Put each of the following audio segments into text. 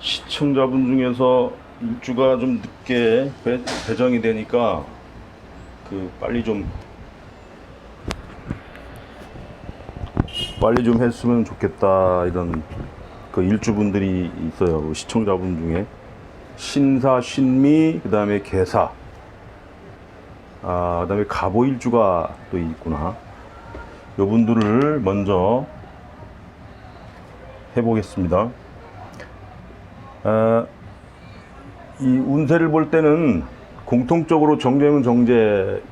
시청자분 중에서 일주가 좀 늦게 배정이 되니까 빨리 좀 했으면 좋겠다, 이런 일주분들이 있어요. 시청자분 중에 신사, 신미, 그 다음에 개사, 그 다음에 갑오일주가 또 있구나. 요 분들을 먼저 해보겠습니다. 이 운세를 볼 때는 공통적으로 정제면 정제,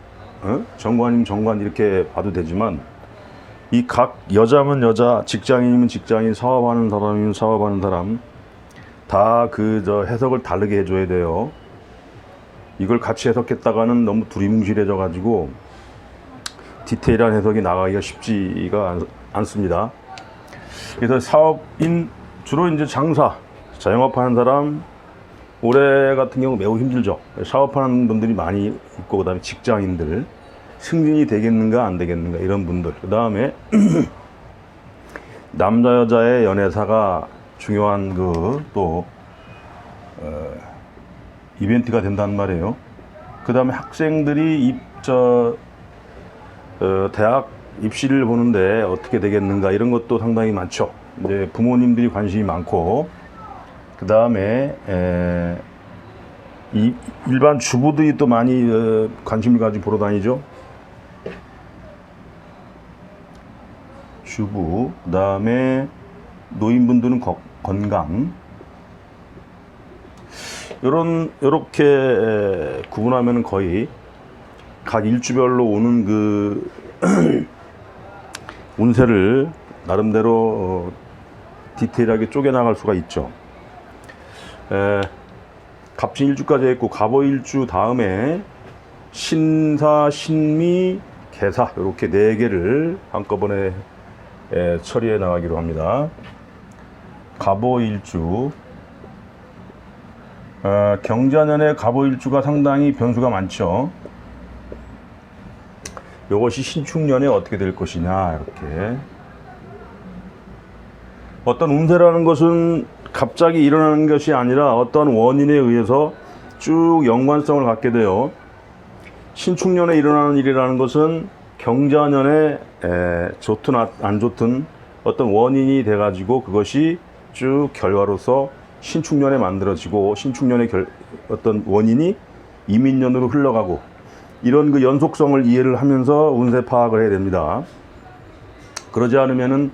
정관이면 정관 이렇게 봐도 되지만, 이 각 여자면 여자, 직장인이면 직장인, 사업하는 사람이면 사업하는 사람 다 해석을 다르게 해줘야 돼요. 이걸 같이 해석했다가는 너무 두리뭉실해져 가지고 디테일한 해석이 나가기가 쉽지가 않습니다. 그래서 사업인, 주로 이제 장사, 자영업하는 사람, 올해 같은 경우 매우 힘들죠. 사업하는 분들이 많이 있고, 그 다음에 직장인들, 승진이 되겠는가 안 되겠는가 이런 분들, 그 다음에 남자 여자의 연애사가 중요한 또 이벤트가 된단 말이에요. 그 다음에 학생들이 대학 입시를 보는데 어떻게 되겠는가 이런 것도 상당히 많죠. 이제 부모님들이 관심이 많고, 그 다음에 일반 주부들이 또 많이 관심을 가지고 보러 다니죠. 주부, 그 다음에 노인분들은 건강, 요렇게 구분하면 거의 각 일주별로 오는 운세를 나름대로 디테일하게 쪼개나갈 수가 있죠. 갑진일주까지 했고, 갑오일주 다음에 신사, 신미, 개사, 이렇게 4개를 한꺼번에 처리해 나가기로 합니다. 갑오일주, 경자년의 갑오일주가 상당히 변수가 많죠. 이것이 신축년에 어떻게 될 것이냐, 이렇게. 어떤 운세라는 것은 갑자기 일어나는 것이 아니라 어떤 원인에 의해서 쭉 연관성을 갖게 돼요. 신축년에 일어나는 일이라는 것은 경자년에 좋든 안 좋든 어떤 원인이 돼가지고 그것이 쭉 결과로서 신축년에 만들어지고, 신축년의 어떤 원인이 이민년으로 흘러가고, 이런 연속성을 이해를 하면서 운세 파악을 해야 됩니다. 그러지 않으면은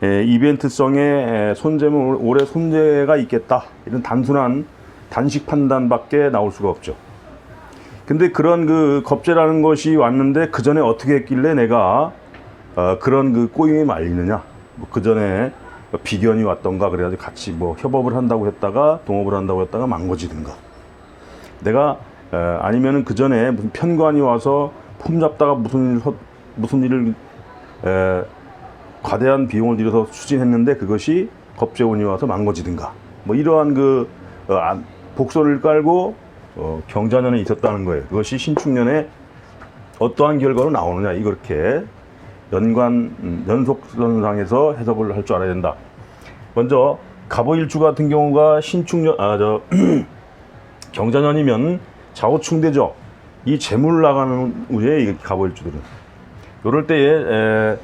이벤트성의 손재면 올해 손재가 있겠다, 이런 단순한 단식 판단밖에 나올 수가 없죠. 근데 그런 겁재라는 것이 왔는데 그 전에 어떻게 했길래 내가 그런 꼬임에 말리느냐, 그 전에 비견이 왔던가, 그래가지고 같이 협업을 한다고 했다가 동업을 한다고 했다가 망가지든가, 내가 아니면은 그 전에 무슨 편관이 와서 폼 잡다가 무슨 일을 과대한 비용을 들여서 추진했는데 그것이 겁재운이 와서 망가지든가, 이러한 복선을 깔고 경자년에 있었다는 거예요. 그것이 신축년에 어떠한 결과로 나오느냐, 이렇게 연속선상에서 해석을 할 줄 알아야 된다. 먼저 갑오일주 같은 경우가 신축년, 경자년이면 좌우충대죠. 이 재물 나가는 우에 이 갑오일주들은 요럴 때에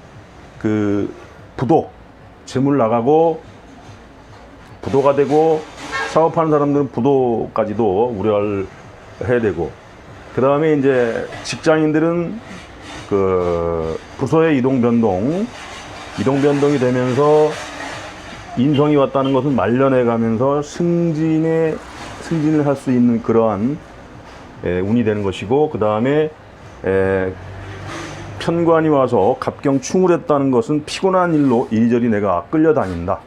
부도, 재물 나가고 부도가 되고, 사업하는 사람들은 부도까지도 우려를 해야 되고, 그 다음에 이제 직장인들은 부서의 이동 변동이 되면서 인성이 왔다는 것은 말년에 가면서 승진을 할 수 있는 그러한 운이 되는 것이고, 그 다음에 편관이 와서 갑경충을 했다는 것은 피곤한 일로 이리저리 내가 끌려다닌다.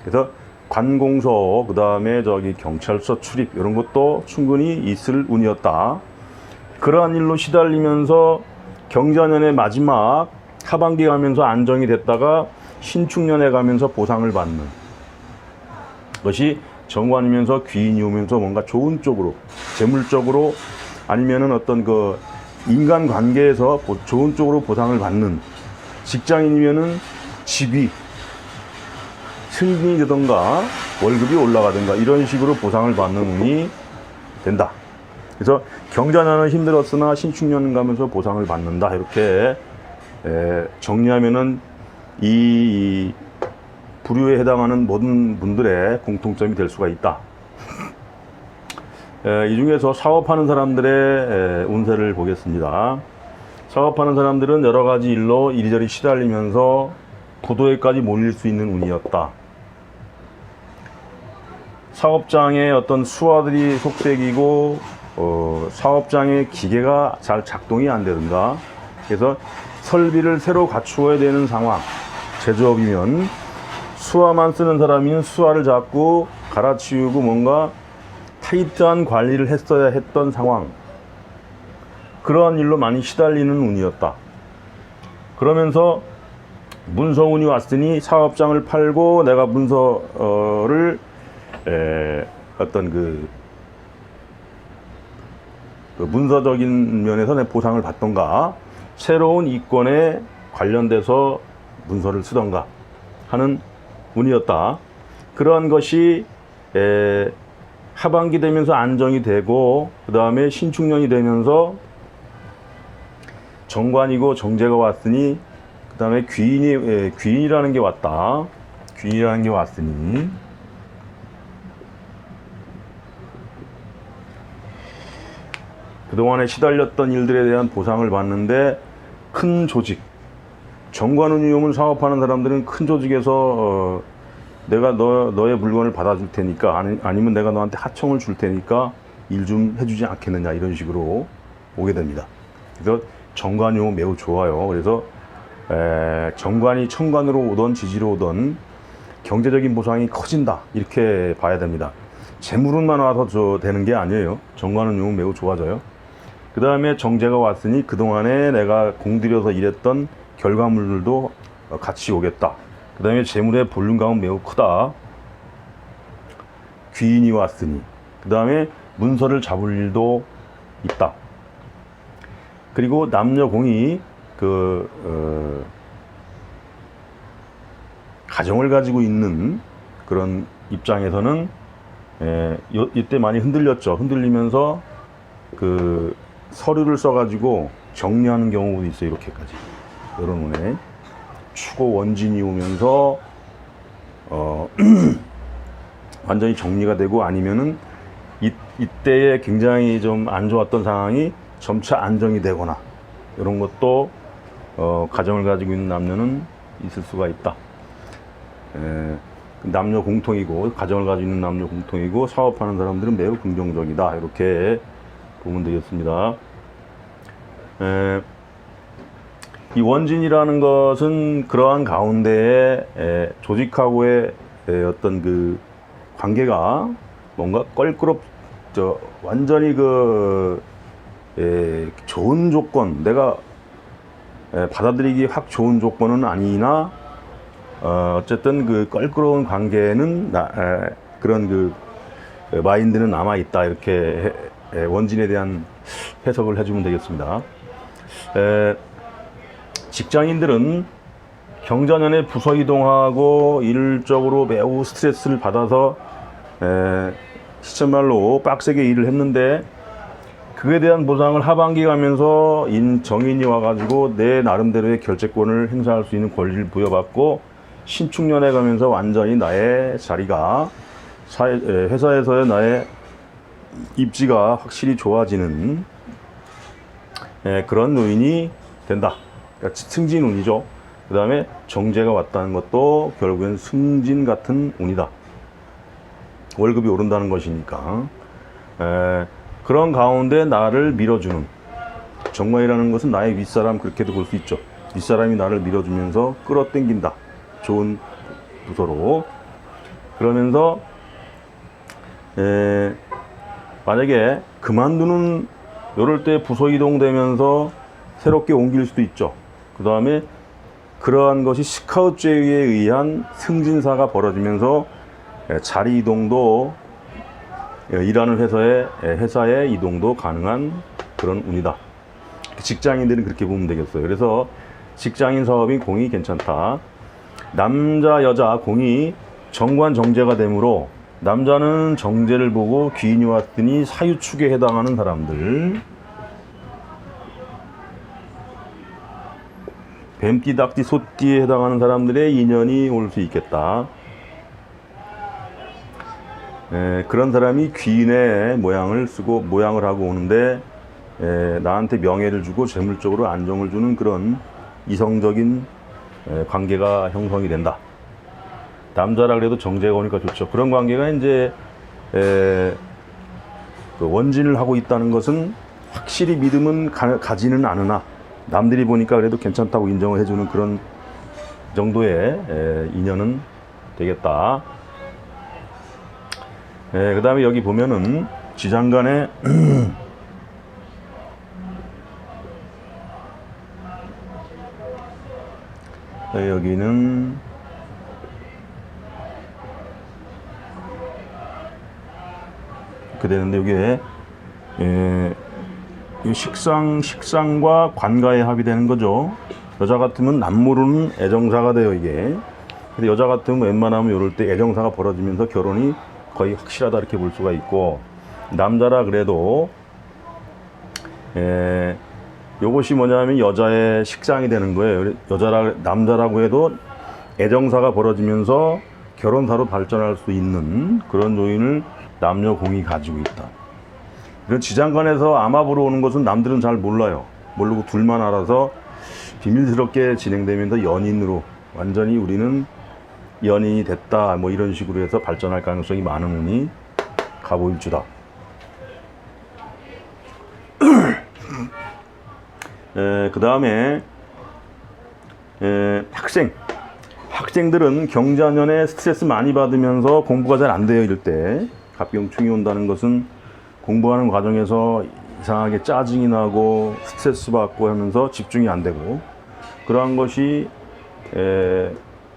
그래서 관공서, 그 다음에 경찰서 출입, 이런 것도 충분히 있을 운이었다. 그러한 일로 시달리면서 경자년의 마지막 하반기 가면서 안정이 됐다가 신축년에 가면서 보상을 받는 것이 정관이면서 귀인이 오면서 뭔가 좋은 쪽으로, 재물적으로, 아니면은 어떤 인간 관계에서 좋은 쪽으로 보상을 받는, 직장인이면은 직위, 승진이 되던가 월급이 올라가든가 이런 식으로 보상을 받는 운이 된다. 그래서 경자년은 힘들었으나 신축년 가면서 보상을 받는다. 이렇게 정리하면은 이 부류에 해당하는 모든 분들의 공통점이 될 수가 있다. 이 중에서 사업하는 사람들의 운세를 보겠습니다. 사업하는 사람들은 여러 가지 일로 이리저리 시달리면서 부도에까지 몰릴 수 있는 운이었다. 사업장에 어떤 수화들이 속색이고 사업장의 기계가 잘 작동이 안 되든가, 그래서 설비를 새로 갖추어야 되는 상황. 제조업이면 수화만 쓰는 사람이면 수화를 자꾸 갈아치우고 뭔가 타이트한 관리를 했어야 했던 상황. 그러한 일로 많이 시달리는 운이었다. 그러면서 문서운이 왔으니 사업장을 팔고 내가 문서를 어떤 그 문서적인 면에서 내 보상을 받던가, 새로운 이권에 관련돼서 문서를 쓰던가 하는 운이었다. 그러한 것이 하반기 되면서 안정이 되고, 그 다음에 신축년이 되면서 정관이고 정제가 왔으니, 그 다음에 귀인이라는 게 왔다. 귀인이라는 게 왔으니 그동안에 시달렸던 일들에 대한 보상을 받는데, 큰 조직, 정관운이 오면 사업하는 사람들은 큰 조직에서 내가 너의 물건을 받아줄 테니까, 아니면 내가 너한테 하청을 줄 테니까 일 좀 해주지 않겠느냐, 이런 식으로 오게 됩니다. 그래서 정관이 오면 매우 좋아요. 그래서 정관이 천관으로 오던 지지로 오던 경제적인 보상이 커진다, 이렇게 봐야 됩니다. 재물운만 와서 되는 게 아니에요. 정관은 오면 매우 좋아져요. 그 다음에 정제가 왔으니 그동안에 내가 공들여서 일했던 결과물들도 같이 오겠다. 그 다음에 재물의 볼륨감은 매우 크다. 귀인이 왔으니, 그 다음에 문서를 잡을 일도 있다. 그리고 남녀공이 가정을 가지고 있는 그런 입장에서는 이때 많이 흔들렸죠. 흔들리면서 서류를 써가지고 정리하는 경우도 있어요. 이렇게까지. 이런 운에 추고 원진이 오면서 완전히 정리가 되고, 아니면은 이때에 굉장히 좀 안 좋았던 상황이 점차 안정이 되거나, 이런 것도 가정을 가지고 있는 남녀는 있을 수가 있다. 남녀 공통이고, 가정을 가지고 있는 남녀 공통이고, 사업하는 사람들은 매우 긍정적이다. 이렇게 보면 되겠습니다. 이 원진이라는 것은 그러한 가운데에 조직하고의 어떤 그 관계가 뭔가 완전히 좋은 조건, 내가 받아들이기 확 좋은 조건은 아니나, 어쨌든 그 껄끄러운 관계는 그런 마인드는 남아 있다. 이렇게 원진에 대한 해석을 해주면 되겠습니다. 직장인들은 경자년에 부서 이동하고 일적으로 매우 스트레스를 받아서 시쳇말로 빡세게 일을 했는데, 그에 대한 보상을 하반기 가면서 정인이 와가지고 내 나름대로의 결재권을 행사할 수 있는 권리를 부여받고, 신축년에 가면서 완전히 나의 자리가 회사에서의 나의 입지가 확실히 좋아지는 그런 요인이 된다. 그러니까 승진 운이죠. 그 다음에 정제가 왔다는 것도 결국엔 승진 같은 운이다. 월급이 오른다는 것이니까. 그런 가운데 나를 밀어주는, 정관이라는 것은 나의 윗사람, 그렇게도 볼 수 있죠. 윗사람이 나를 밀어주면서 끌어당긴다. 좋은 부서로. 그러면서 만약에 그만두는, 이럴 때 부서 이동되면서 새롭게 옮길 수도 있죠. 그 다음에 그러한 것이 스카우트제에 의한 승진사가 벌어지면서 자리 이동도, 일하는 회사의 이동도 가능한 그런 운이다. 직장인들은 그렇게 보면 되겠어요. 그래서 직장인 사업인 공이 괜찮다. 남자 여자 공이 정관 정제가 되므로 남자는 정제를 보고 귀인이 왔더니 사유축에 해당하는 사람들, 뱀띠, 닭띠, 소띠에 해당하는 사람들의 인연이 올 수 있겠다. 그런 사람이 귀인의 모양을 하고 오는데 나한테 명예를 주고 재물적으로 안정을 주는 그런 이성적인 관계가 형성이 된다. 남자라 그래도 정제가 오니까 좋죠. 그런 관계가 이제 그 원진을 하고 있다는 것은 확실히 믿음은 가지는 않으나 남들이 보니까 그래도 괜찮다고 인정을 해주는 그런 정도의 인연은 되겠다. 그 다음에 여기 보면은 지장간에 여기는 이렇게 되는데 이게 식상과 관가의 합이 되는 거죠. 여자 같으면 남모르는 애정사가 돼요, 이게. 근데 여자 같으면 웬만하면 이럴 때 애정사가 벌어지면서 결혼이 거의 확실하다 이렇게 볼 수가 있고, 남자라 그래도 요것이 뭐냐면 여자의 식상이 되는 거예요. 남자라고 해도 애정사가 벌어지면서 결혼사로 발전할 수 있는 그런 요인을 남녀 공이 가지고 있다. 이런 지장간에서 암합으로 오는 것은 남들은 잘 몰라요. 모르고 둘만 알아서 비밀스럽게 진행되면서 연인으로 완전히 우리는 연인이 됐다, 뭐 이런 식으로 해서 발전할 가능성이 많은 운이 가보일주다. 그 다음에 학생들은 경자년에 스트레스 많이 받으면서 공부가 잘 안 돼요. 이럴 때 갑경충이 온다는 것은 공부하는 과정에서 이상하게 짜증이 나고 스트레스 받고 하면서 집중이 안 되고, 그러한 것이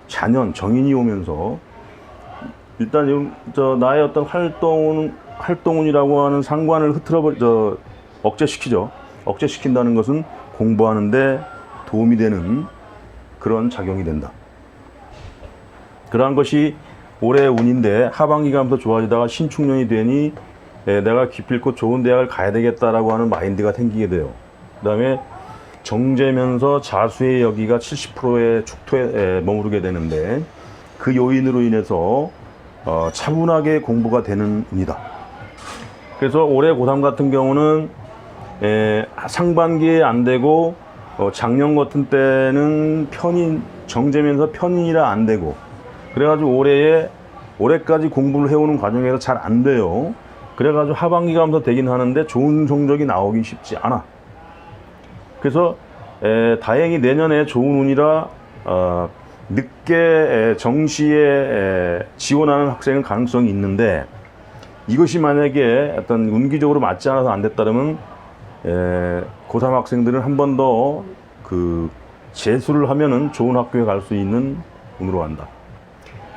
정인이 오면서 일단 나의 어떤 활동운이라고 하는 상관을 억제시키죠. 억제시킨다는 것은 공부하는데 도움이 되는 그런 작용이 된다. 그러한 것이 올해의 운인데 하반기가 하면서 좋아지다가 신축년이 되니 내가 기필코 좋은 대학을 가야 되겠다라고 하는 마인드가 생기게 돼요. 그 다음에 정제면서 자수의 여기가 70%의 축토에 머무르게 되는데 그 요인으로 인해서 차분하게 공부가 되는 운이다. 그래서 올해 고3 같은 경우는 상반기에 안 되고 작년 같은 때는 정제면서 편인이라 안 되고, 그래가지고 올해까지 공부를 해오는 과정에서 잘 안 돼요. 그래가지고 하반기가 하면서 되긴 하는데 좋은 성적이 나오기 쉽지 않아. 그래서 다행히 내년에 좋은 운이라 늦게 정시에 지원하는 학생은 가능성이 있는데, 이것이 만약에 어떤 운기적으로 맞지 않아서 안 됐다면 고3 학생들은 한 번 더 재수를 하면은 좋은 학교에 갈 수 있는 운으로 간다.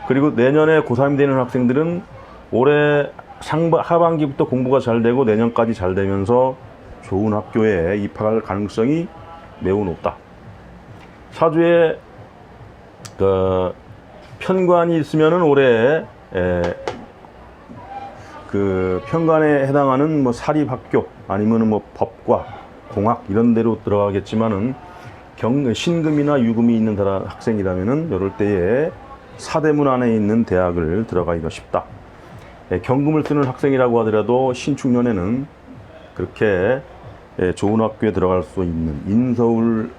그리고 내년에 고3이 되는 학생들은 올해 하반기부터 공부가 잘 되고 내년까지 잘 되면서 좋은 학교에 입학할 가능성이 매우 높다. 사주에 편관이 있으면은 올해 편관에 해당하는 뭐 사립학교 아니면은 뭐 법과 공학 이런 데로 들어가겠지만은 신금이나 유금이 있는 학생이라면은 이럴 때에 사대문 안에 있는 대학을 들어가기가 쉽다. 경금을 쓰는 학생이라고 하더라도 신축년에는 그렇게 좋은 학교에 들어갈 수 있는 인서울을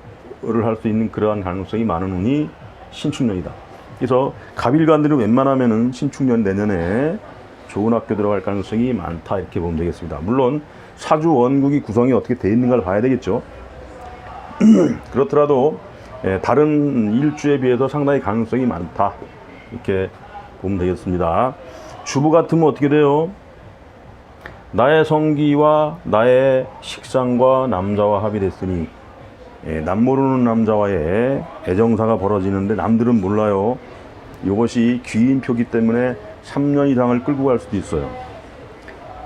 할 수 있는 그러한 가능성이 많은 운이 신축년이다. 그래서 갑일간들은 웬만하면은 신축년 내년에 좋은 학교 들어갈 가능성이 많다 이렇게 보면 되겠습니다. 물론 사주 원국이 구성이 어떻게 되어 있는가를 봐야 되겠죠. 그렇더라도 다른 일주에 비해서 상당히 가능성이 많다 이렇게 보면 되겠습니다. 주부 같으면 어떻게 돼요? 나의 성기와 나의 식상과 남자와 합이 됐으니 남모르는 남자와의 애정사가 벌어지는데 남들은 몰라요. 이것이 귀인표기 때문에 3년 이상을 끌고 갈 수도 있어요.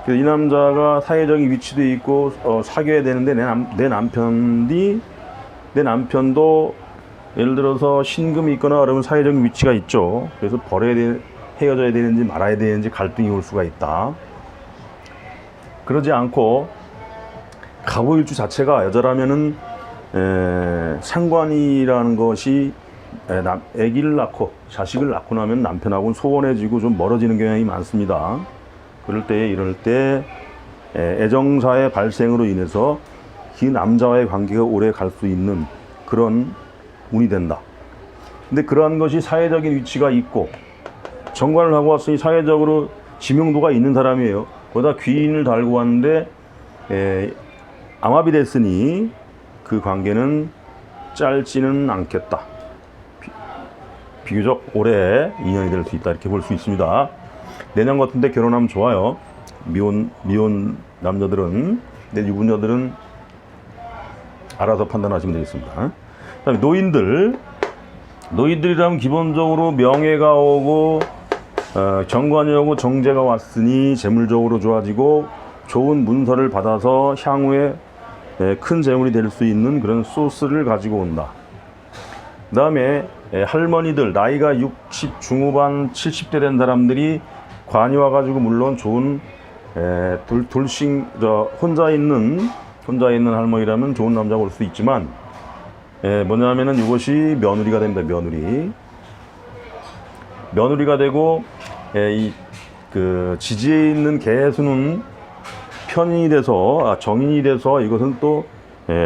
그래서 이 남자가 사회적인 위치도 있고 사귀어야 되는데 내 남편도 예를 들어서 신금이 있거나 그러면 사회적인 위치가 있죠. 그래서 헤어져야 되는지 말아야 되는지 갈등이 올 수가 있다. 그러지 않고 가보일주 자체가 여자라면은 상관이라는 것이 아기를 낳고 자식을 낳고 나면 남편하고는 소원해지고 좀 멀어지는 경향이 많습니다. 이럴 때 애정사의 발생으로 인해서 그 남자와의 관계가 오래 갈 수 있는 그런 운이 된다. 근데 그러한 것이 사회적인 위치가 있고 정관을 하고 왔으니 사회적으로 지명도가 있는 사람이에요. 거기다 귀인을 달고 왔는데 암합이 됐으니 그 관계는 짧지는 않겠다. 비교적 오래 인연이 될 수 있다. 이렇게 볼 수 있습니다. 내년 같은데 결혼하면 좋아요. 미혼 남녀들은. 근데 유부녀들은 알아서 판단하시면 되겠습니다. 그다음에 노인들이라면 기본적으로 명예가 오고 정관이 오고 정제가 왔으니 재물적으로 좋아지고 좋은 문서를 받아서 향후에 큰 재물이 될 수 있는 그런 소스를 가지고 온다. 그 다음에 할머니들 나이가 60 중후반 70대 된 사람들이 관이 와가지고 물론 좋은 혼자 있는 할머니라면 좋은 남자가 올 수 있지만 뭐냐면은 이것이 며느리가 됩니다. 며느리가 되고 그 지지에 있는 개수는 편인이 돼서 정인이 돼서 이것은 또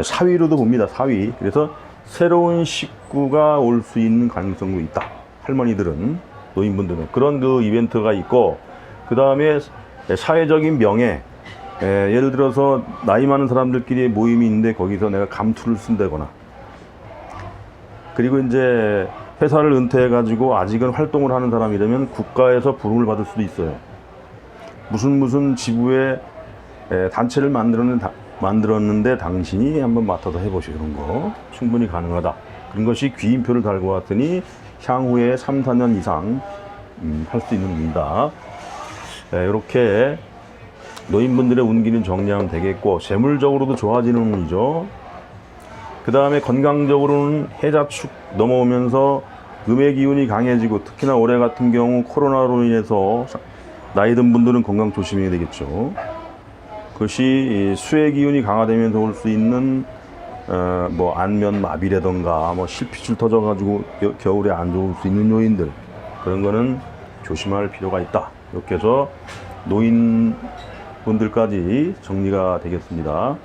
사위로도 봅니다. 사위. 그래서 새로운 식구가 올 수 있는 가능성도 있다. 할머니들은, 노인분들은 그런 그 이벤트가 있고, 그 다음에 사회적인 명예, 예를 들어서 나이 많은 사람들끼리 모임이 있는데 거기서 내가 감투를 쓴다거나, 그리고 이제 회사를 은퇴해 가지고 아직은 활동을 하는 사람이라면 국가에서 부름을 받을 수도 있어요. 무슨 지부에 단체를 만들었는데 당신이 한번 맡아서 해보시오. 이런 거 충분히 가능하다. 그런 것이 귀인표를 달고 왔더니 향후에 3, 4년 이상 할 수 있는 운이다. 이렇게 노인분들의 운기는 정리하면 되겠고, 재물적으로도 좋아지는 운이죠. 그 다음에 건강적으로는 해자축 넘어오면서 음의 기운이 강해지고, 특히나 올해 같은 경우 코로나로 인해서 나이 든 분들은 건강 조심해야 되겠죠. 그것이 수의 기운이 강화되면서 올 수 있는 뭐 안면 마비라던가 뭐 실핏줄 터져가지고 겨울에 안 좋을 수 있는 요인들, 그런 거는 조심할 필요가 있다. 이렇게 해서 노인분들까지 정리가 되겠습니다.